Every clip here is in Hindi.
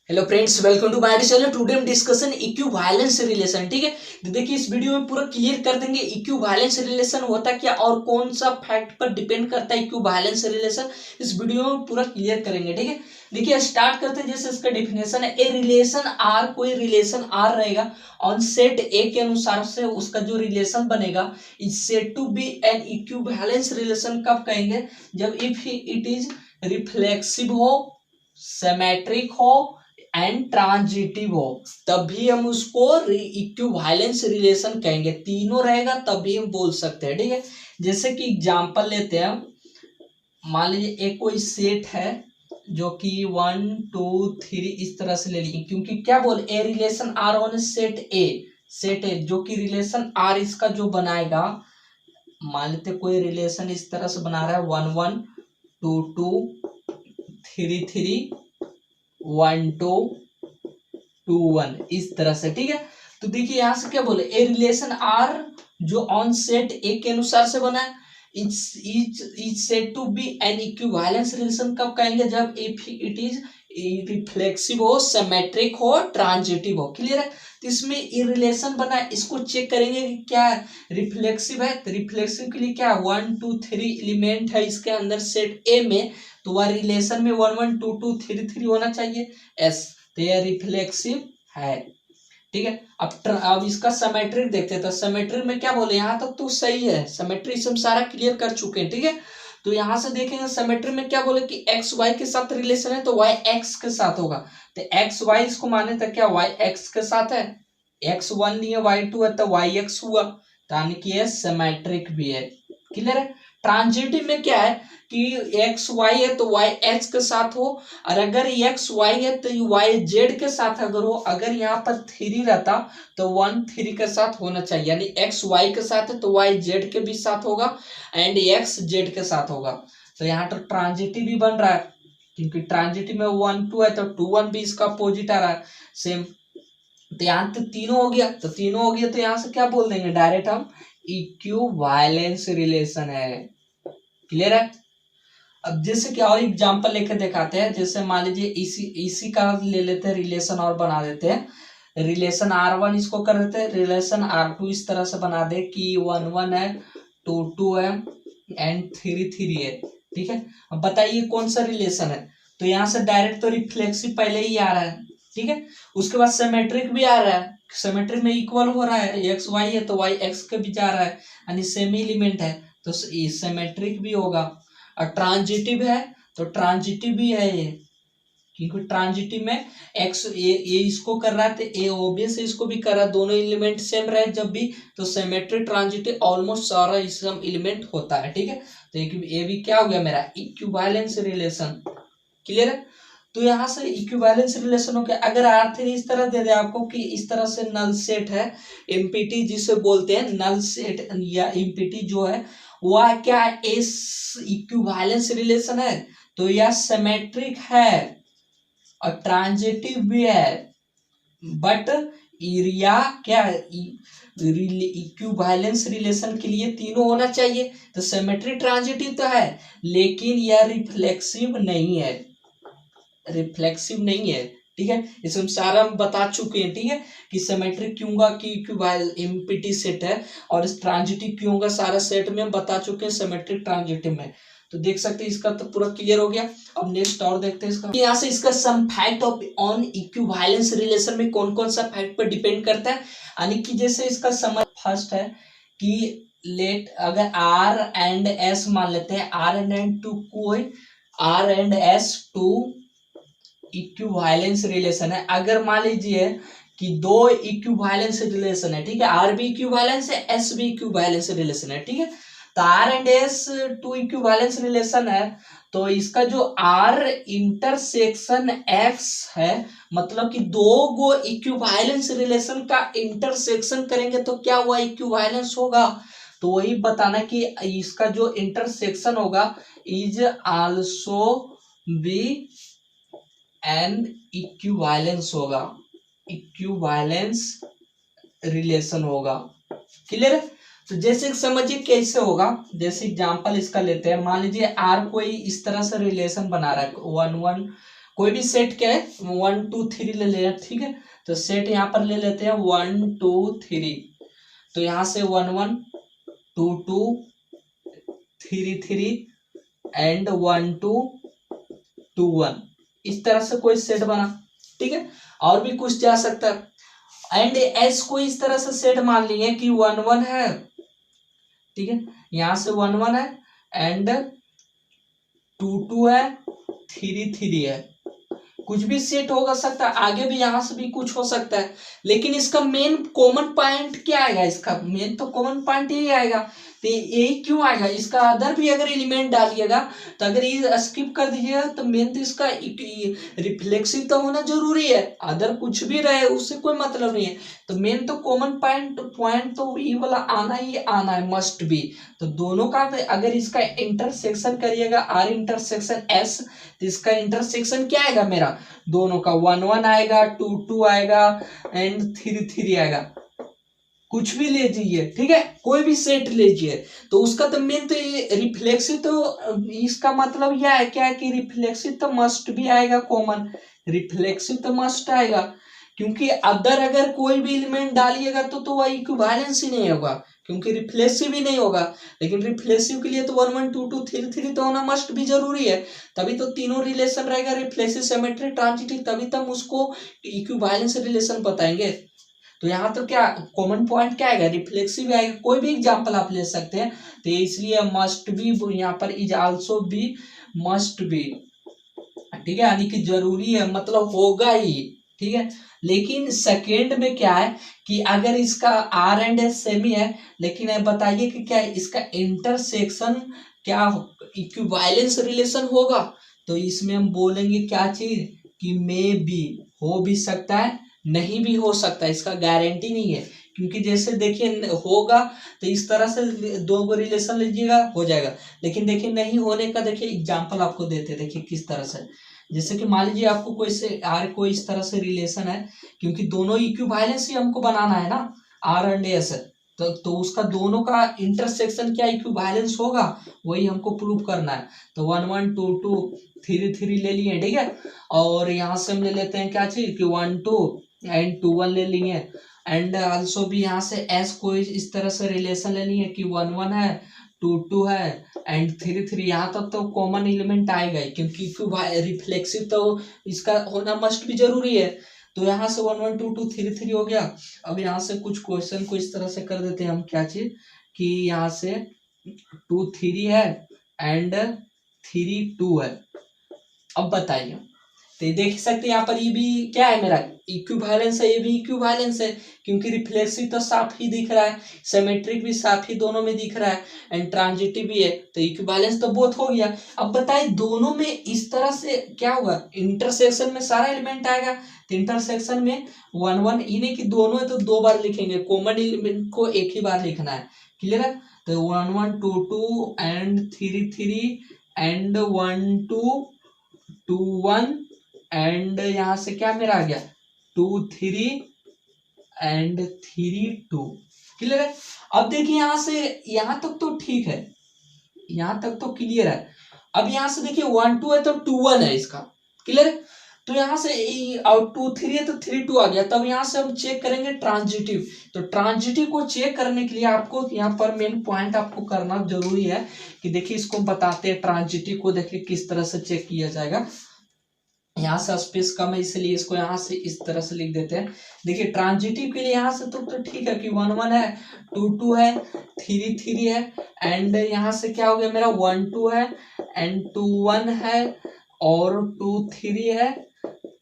Hello friends, welcome to my channel. Today हम डिस्कशन इक्विवेलेंस रिलेशन। ठीक है, तो देखिए इस वीडियो में पूरा क्लियर कर देंगे इक्विवेलेंस रिलेशन होता क्या और कौन सा फैक्ट पर डिपेंड करता है इक्विवेलेंस रिलेशन। इस वीडियो में पूरा क्लियर करेंगे। ठीक है, देखिए स्टार्ट करते हैं। जैसे इसका डेफिनेशन है, ए रिलेशन आर, कोई रिलेशन आर रहेगा ऑन सेट ए के अनुसार से उसका जो रिलेशन बनेगा is said to be an equivalence relation. कब कहेंगे? जब इफ इट इज रिफ्लेक्सिव हो, सिमेट्रिक हो एंड ट्रांजिटिव हो, तभी हम उसको इक्विवेलेंस रिलेशन कहेंगे। तीनों रहेगा तभी हम बोल सकते हैं। ठीक है, जैसे कि एग्जांपल लेते हैं। मान लीजिए एक कोई सेट है जो कि 1 2 3 इस तरह से ले लीजिए, क्योंकि क्या बोल a relation R on set A, set A जो कि रिलेशन आर इसका जो बनाएगा। मान लेते कोई रिलेशन इस तरह से बना रहा है 1 1 2 2 3 3 1 2 2 1 इस तरह से। ठीक है, तो देखिए यहां से क्या बोले, ए रिलेशन आर जो ऑन सेट ए के अनुसार से बना है is said to be an equivalence relation. कब कहेंगे? जब इफ इट इज रिफ्लेक्सिव हो, सिमेट्रिक हो, ट्रांजिटिव हो। क्लियर है? तो इसमें ये रिलेशन बना है, इसको चेक करेंगे कि क्या रिफ्लेक्सिव है। तो रिफ्लेक्सिव के लिए क्या 1 2 3 एलिमेंट है इसके अंदर सेट ए में, तो वह रिलेशन में 1 1 2 2 3 3 होना चाहिए एस, तो यह रिफ्लेक्सिव है। ठीक है, अब इसका सिमेट्रिक देखते हैं। तो सिमेट्रिक में क्या बोले, यहां तक तो सही है, सिमेट्री से हम सारा क्लियर कर चुके हैं। ठीक है, तो यहां से देखेंगे सिमेट्री में क्या बोले कि एक्स वाई के साथ रिलेशन है, तो वाई एक्स के साथ होगा। तो एक्स वाई इसको माने तो क्या वाई एक्स के साथ है, एक्स वन नहीं है वाई टू है, तो वाई एक्स हुआ, यानी कि यह सिमेट्रिक भी है। क्लियर है? ट्रांजिटिव में क्या है कि एक्स वाई है तो वाई एक्स के साथ हो, और अगर एक्स वाई है तो वाई जेड के साथ अगर हो। अगर यहाँ पर 3 रहता तो 1 3 के साथ होना चाहिए, यानी एक्स वाई के साथ है तो वाई जेड के भी साथ होगा एंड एक्स जेड के साथ होगा। तो यहाँ तो ट्रांजिटिव भी बन रहा है, क्योंकि ट्रांजिटिव में 1 2 है तो 2 1 भी इसका अपोजिट आ रहा है सेम। तो यहाँ तो तीनों हो गया, तो तीनों हो गया, तो यहाँ से क्या बोल देंगे डायरेक्ट हम, इक्विवेलेंस रिलेशन है। क्लियर है? अब जैसे कि और एग्जांपल लेकर दिखाते हैं। जैसे मान लीजिए इसी इसी का ले लेते हैं रिलेशन और बना देते हैं। रिलेशन R1 इसको कर देते हैं, रिलेशन R2 इस तरह से बना दे कि 1 1 है, 2 2 है एंड 3 3 है। ठीक है, अब बताइए कौन सा रिलेशन है। तो यहाँ से डायरेक्ट तो रिफ्लेक्सिव पहले ही आ रहा है। ठीक है, उसके बाद सिमेट्रिक भी आ रहा है, सिमेट्रिक में इक्वल हो रहा है, एक्स वाई है तो वाई एक्स के भी जा रहा है, यानी सेम एलिमेंट है, तो सिमेट्रिक भी होगा। और ट्रांजिटिव है तो ट्रांजिटिव भी है ये, क्योंकि ट्रांजिटिव में एक्स ये इसको कर रहा है तो ए ओबियस इसको भी कर रहा है, दोनों एलिमेंट सेम रहे जब भी, तो सिमेट्रिक ट्रांजिटिव ऑलमोस्ट सारा इसम एलिमेंट होता है। ठीक है, तो ये भी क्या हो गया मेरा इक्विवेलेंस रिलेशन। क्लियर है? तो यहाँ से इक्विवेलेंस रिलेशन हो गया। अगर R3 इस तरह दे दे आपको कि इस तरह से नल सेट है, एमपीटी जिसे बोलते हैं नल सेट या एमपीटी जो है वह क्या है, इस इक्विवेलेंस रिलेशन है, तो यह सिमेट्रिक है और ट्रांजिटिव भी है। बट एरिया क्या है, इक्विवेलेंस रिलेशन के लिए तीनों होना चाहिए। तो सिमेट्रिक ट्रांजिटिव तो है लेकिन यह रिफ्लेक्सिव नहीं है, रिफ्लेक्सिव नहीं है। ठीक है, इसमें हम सारा बता चुके हैं। ठीक है, कि सिमेट्रिक क्यों होगा कि इक्विवेलेंस एमपीटी सेट है, और इस ट्रांजिटिव क्यों होगा सारा सेट में हम बता चुके हैं सिमेट्रिक ट्रांजिटिव में। तो देख सकते हैं इसका तो पूरा क्लियर हो गया। अब नेक्स्ट और देखते हैं इसका। यहाँ से इसका some fact of on equivalence relation में कौन कौन सा फैक्ट पर डिपेंड करता है, यानी कि जैसे इसका समझ फर्स्ट है कि लेट अगर आर एंड एस मान लेते हैं, आर एंड टू कोई R and S two equivalence relation है। अगर मान लीजिए कि दो इक्विवेलेंस रिलेशन है, ठीक है, आर भी इक्विवेलेंस है, एस भी इक्विवेलेंस रिलेशन है। ठीक है, तो R and S two equivalence relation है, तो इसका जो आर इंटरसेक्शन एक्स है, मतलब कि दो गो इक्विवेलेंस रिलेशन का इंटरसेक्शन करेंगे तो क्या हुआ, इक्विवेलेंस होगा। तो वही बताना कि इसका जो इंटरसेक्शन होगा is also be an equivalence होगा, इक्विवेलेंस रिलेशन होगा। क्लियर है? तो जैसे समझिए कैसे होगा। जैसे एग्जांपल इसका लेते हैं, मान लीजिए आर कोई इस तरह से रिलेशन बना रहा है 1 1 कोई भी सेट क्या है 1 2 3 ले लें, ठीक है। तो सेट यहाँ पर ले लेते हैं 1 2 3। तो यहाँ से 1 1 2 2 3 3 एंड 1 2 2 1, इस तरह से कोई सेट बना, ठीक है। और भी कुछ जा सकता है। एंड एस को इस तरह से सेट मान लिए कि 1 1 है, ठीक है। यहाँ से 1 1 है एंड 2 2 है, 3 3 है। कुछ भी सेट होगा सकता है, आगे भी यहाँ से भी कुछ हो सकता है। लेकिन इसका मेन कॉमन पॉइंट क्या आएगा, इसका मेन तो कॉमन पॉइंट यही आएगा। तो यही क्यों आएगा, इसका अदर भी अगर एलिमेंट डालिएगा तो अगर ये स्किप कर दीजिएगा तो मेन तो इसका रिफ्लेक्सिव तो होना जरूरी है, अदर कुछ भी रहे उससे कोई मतलब नहीं है। तो मेन तो कॉमन पॉइंट तो ये वाला आना ही आना है, मस्ट बी। तो दोनों का अगर इसका इंटरसेक्शन करिएगा आर इंटरसेक्शन एस, तो इसका इंटरसेक्शन क्या आएगा मेरा, दोनों का 1 1 आएगा, 2 2 आएगा एंड 3 3 आएगा। कुछ भी ले जाइए, ठीक है, कोई भी सेट लीजिए। तो उसका तो मेन तो रिफ्लेक्सिव, तो इसका मतलब यह है क्या है कि रिफ्लेक्सिव तो मस्ट भी आएगा, कॉमन रिफ्लेक्सिव तो मस्ट आएगा। क्योंकि अदर अगर कोई भी एलिमेंट डालिएगा तो वह इक्विवेलेंस ही नहीं होगा, क्योंकि रिफ्लेक्सिव ही नहीं होगा। लेकिन रिफ्लेक्सिव के लिए तो 1 1 2 2 3 3 तो होना मस्ट भी जरूरी है, तभी तो तीनों रिलेशन रहेगा, रिफ्लेक्सिव सिमेट्रिक ट्रांजिटिव, तभी तो हम उसको इक्विवेलेंस रिलेशन बताएंगे। तो यहाँ तो क्या कॉमन पॉइंट क्या आएगा, रिफ्लेक्सिव आएगा। कोई भी एग्जांपल आप ले सकते हैं, तो इसलिए मस्ट बी यहाँ पर is also be, must be, ठीक है, यानी कि जरूरी है, मतलब होगा ही, ठीक है। लेकिन सेकेंड में क्या है कि अगर इसका आर एंड एस सेमी है, लेकिन बताइए कि क्या इसका इंटरसेक्शन क्या इक्विवेलेंस रिलेशन होगा, तो इसमें हम बोलेंगे क्या चीज कि मे बी, हो भी सकता है नहीं भी हो सकता है, इसका गारंटी नहीं है। क्योंकि जैसे देखिए होगा तो इस तरह से दो को रिलेशन लीजिएगा हो जाएगा, लेकिन देखिए नहीं होने का देखिए एग्जांपल आपको देते, देखिए किस तरह से। जैसे कि मान लीजिए आपको कोई से आर कोई इस तरह से रिलेशन है, क्योंकि दोनों इक्विवेलेंस ही हमको बनाना है ना, आर एंड एस, तो उसका दोनों का इंटरसेक्शन क्या इक्विवेलेंस होगा, वही हमको प्रूव करना है। तो 1 1 2 2 3 3 ले लिए, ठीक है। और यहाँ से हम ले लेते हैं क्या चीज कि 1 2 एंड 2 1 ले लिए। एंड आल्सो भी यहाँ से एस को इस तरह से रिलेशन ले लिए कि 1 1 है, 2 2 है एंड 3 3। यहाँ तक तो कॉमन एलिमेंट आएगा ही, क्योंकि रिफ्लेक्सिव तो इसका होना मस्ट भी जरूरी है। तो यहाँ से 1 1 2 2 3 3 हो गया। अब यहाँ से कुछ क्वेश्चन को इस तरह से कर देते हैं हम, क्या चीज कि यहाँ से 2 3 है एंड 3 2 है। अब बताइए, तो देख सकते हैं यहाँ पर ये भी क्या है मेरा इक्विवेलेंस है, ये भी इक्विवेलेंस है, क्योंकि रिफ्लेक्सिव तो साफ ही दिख रहा है, सिमेट्रिक भी साफ ही दोनों में दिख रहा है एंड ट्रांजिटिव भी है, तो इक्विवेलेंस तो बोथ हो गया। अब बताइए दोनों में इस तरह से क्या होगा, इंटरसेक्शन में सारा एलिमेंट आएगा, तो इंटरसेक्शन में 1 1 इन्हें कि दोनों है तो 2 बार लिखेंगे, कॉमन एलिमेंट को एक ही बार लिखना है, क्लियर है। तो 1 1 2 2 एंड 3 3 एंड 1 2 2 1 एंड यहाँ से क्या मेरा आ गया 2 3 एंड 3 2, क्लियर है। अब देखिए यहाँ से यहाँ तक तो ठीक है, यहाँ तक तो क्लियर है। अब यहाँ से देखिए 1 2 है तो 2 1 है इसका, क्लियर है। तो यहाँ से 2 3 है तो 3 2 आ गया। तब यहाँ से हम चेक करेंगे ट्रांजिटिव। तो ट्रांजिटिव को चेक करने के लिए आपको यहाँ पर मेन पॉइंट आपको करना जरूरी है कि देखिए इसको बताते हैं ट्रांजिटिव को, देखिए किस तरह से चेक किया जाएगा। यहाँ से स्पेस कम है इसलिए इसको यहाँ से इस तरह से लिख देते हैं। देखिए ट्रांजिटिव के लिए यहाँ से तो ठीक है कि 1 1 है, 2 2 है, 3 3 है एंड यहाँ से क्या हो गया मेरा 1 2 है एंड 2 1 है और 2 3 है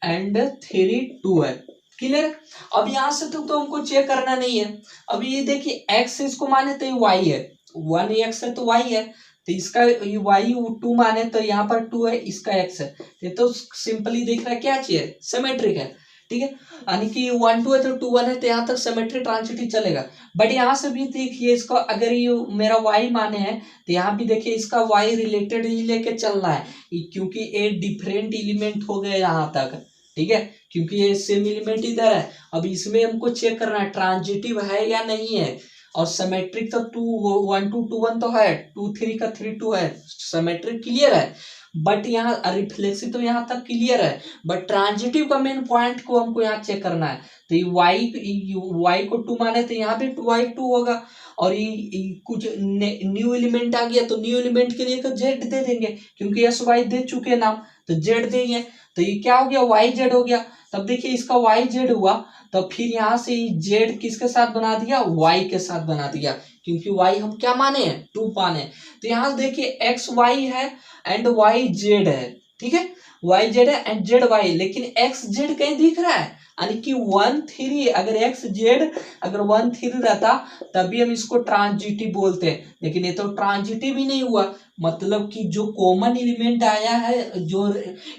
एंड 3 2 है, क्लियर। अब यहाँ से तो हमको चेक करना नहीं है। अब ये देखिए एक्स इसको माने तो ये वाई है, 1 एक्स है तो वाई है, तो इसका वाई 2 माने तो यहाँ पर 2 है, इसका एक्स है, ये तो सिंपली दिख रहा है क्या चाहिए सिमेट्रिक है, ठीक है। यानी कि 1 2 है तो 2 1 है, तो यहाँ तक सिमेट्रिक ट्रांजिटिव चलेगा। बट यहाँ से भी देखिए इसका अगर ये मेरा वाई माने है तो यहाँ भी देखिए इसका वाई रिलेटेड ही लेके चलना है, क्योंकि ये डिफरेंट एलिमेंट हो गए यहाँ तक, ठीक है, क्योंकि ये सेम एलिमेंट इधर है। अब इसमें हमको चेक करना है ट्रांजिटिव है या नहीं है, और सिमेट्रिक तो 2 1 2 2 1 तो है, 2 3 का 3 2 है, सिमेट्रिक क्लियर है। बट यहाँ रिफ्लेक्सिव तो यहाँ तक क्लियर है, बट ट्रांजिटिव का मेन पॉइंट को हमको यहाँ चेक करना है। तो ये y को 2 माने तो यहाँ भी 2y 2 होगा, और ये कुछ न्यू एलिमेंट आ गया तो न्यू एलिमेंट के लिए तो z दे देंगे, क्योंकि एस वाई दे चुके नाम, तो z देंगे। तो ये क्या हो गया, वाई जेड हो गया। तब देखिए इसका वाई जेड हुआ, तो फिर यहाँ से जेड किसके साथ बना दिया, वाई के साथ बना दिया, क्योंकि वाई हम क्या माने हैं, 2 माने। तो यहाँ से देखिए एक्स वाई है एंड वाई जेड है, ठीक है, वाई जेड है एंड जेड वाई, लेकिन एक्स जेड कहीं दिख रहा है, यानी कि 1 3, अगर एक्स जेड अगर 1 3 रहता तभी हम इसको ट्रांजिटिव बोलते हैं, लेकिन ये तो ट्रांजिटिव ही नहीं हुआ। मतलब कि जो कॉमन एलिमेंट आया है, जो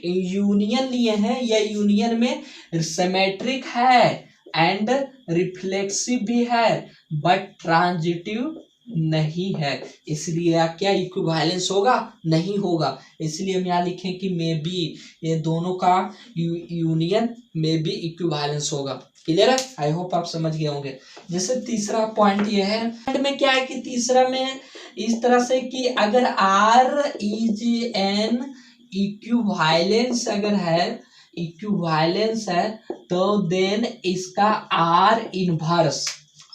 यूनियन लिए हैं, या यूनियन में सिमेट्रिक है एंड रिफ्लेक्सिव भी है, बट ट्रांजिटिव नहीं है, इसलिए क्या इक्विवेलेंस होगा, नहीं होगा। इसलिए हम यहाँ लिखें कि मे बी, ये दोनों का यूनियन में भी इक्विवेलेंस होगा। क्लियर है, आई होप आप समझ गए होंगे। जैसे तीसरा पॉइंट ये है, पॉइंट में क्या है कि तीसरा में इस तरह से कि अगर आर इज एन इक्विवेलेंस अगर है, इक्विवेलेंस है, तो देन इसका आर इनवर्स,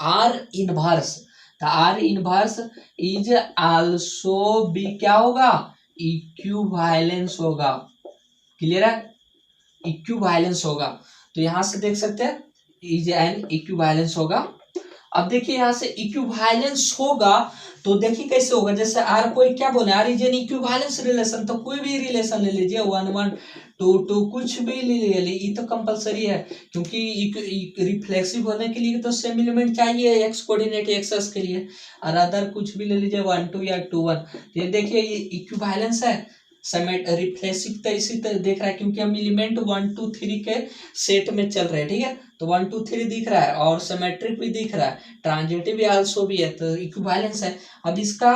आर इनवर्स, तो आर इनवर्स इज आल्सो भी क्या होगा, इक्विवेलेंस होगा। क्लियर है, इक्विवेलेंस होगा। तो यहां से देख सकते हैं इज एन इक्विवेलेंस होगा। अब देखिए यहां से इक्विवेलेंस होगा तो देखिए कैसे होगा, जैसे आर कोई क्या बोले, R is an equivalence relation, तो कोई भी रिलेशन ले लीजिए, 1 1 2 2 कुछ भी ले लीजिए, ये तो कंपलसरी है, क्योंकि रिफ्लेक्सिव होने के लिए तो सेम एलिमेंट चाहिए एक्स कोऑर्डिनेट एक्स के लिए, और अदर कुछ भी ले लीजिए 1 2 या 2 1। ये देखिए ये इक्विवेलेंस है, रिफ्लेक्सिव तो इसी तरह देख रहा है, क्योंकि हम एलिमेंट 1 2 3 के सेट में चल रहे हैं, ठीक है, तो 1 2 3 दिख रहा है और सिमेट्रिक भी दिख रहा है, ट्रांजिटिव भी आल्सो भी है, तो इक्विवेलेंस है। अब इसका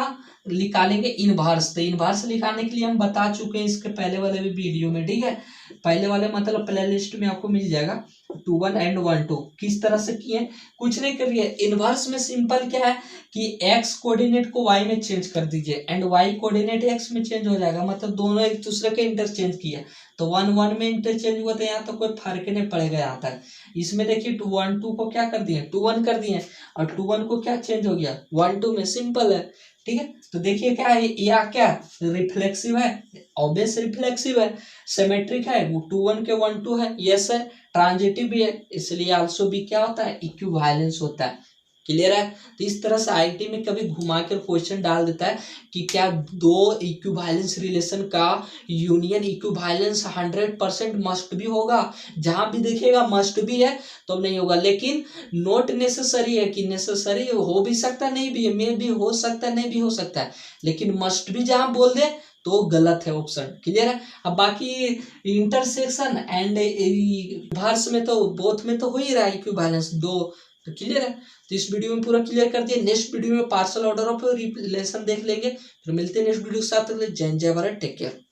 निकालेंगे इनवर्स, तो इनवर्स निकालने के लिए हम बता चुके हैं इसके पहले वाले भी वीडियो में, ठीक है, पहले वाले मतलब प्ले लिस्ट में आपको मिल जाएगा, 2 1 एंड 1 2 किस तरह से किए, कुछ नहीं करिए। इनवर्स में सिंपल क्या है कि x कोऑर्डिनेट को y में चेंज कर दीजिए एंड y कोऑर्डिनेट x में चेंज हो जाएगा, मतलब दोनों एक दूसरे के इंटरचेंज किए, तो 1 1 में इंटरचेंज हुआ, तो यहाँ तो कोई फर्क नहीं पड़ेगा यहाँ तक। इसमें देखिए 2 1 2 को क्या कर दिए, 2 1 कर दिए, और 2 1 को क्या चेंज हो गया 1 2 में, सिंपल है, ठीक है। तो देखिए क्या है, या क्या रिफ्लेक्सिव है, ऑब्वियस रिफ्लेक्सिव है, सिमेट्रिक है, वो 2 1 के 1 2 है, यस है, ट्रांजिटिव भी है, इसलिए आल्सो भी क्या होता है, इक्विवेलेंस होता है। क्लियर है। तो इस तरह से आईटी में कभी घुमा कर क्वेश्चन डाल देता है कि क्या दो इक्विवेलेंस रिलेशन का यूनियन इक्विवेलेंस 100% मस्ट भी होगा, जहां भी देखिएगा मस्ट भी है तो नहीं होगा, लेकिन नॉट नेसेसरी है, कि नेसेसरी हो भी सकता नहीं भी है, मे भी हो सकता नहीं भी हो सकता है, लेकिन मस्ट भी जहां बोल दे तो गलत है ऑप्शन। क्लियर है। अब बाकी इंटरसेक्शन एंड रिवर्स में तो बोथ में तो हो ही रहा है इक्विवेलेंस दो, तो क्लियर है। तो इस वीडियो में पूरा क्लियर कर दिया। नेक्स्ट वीडियो में पार्शियल ऑर्डर ऑफ रिलेशन देख लेंगे, फिर मिलते हैं नेक्स्ट वीडियो के साथ। जय जय भारत, टेक केयर।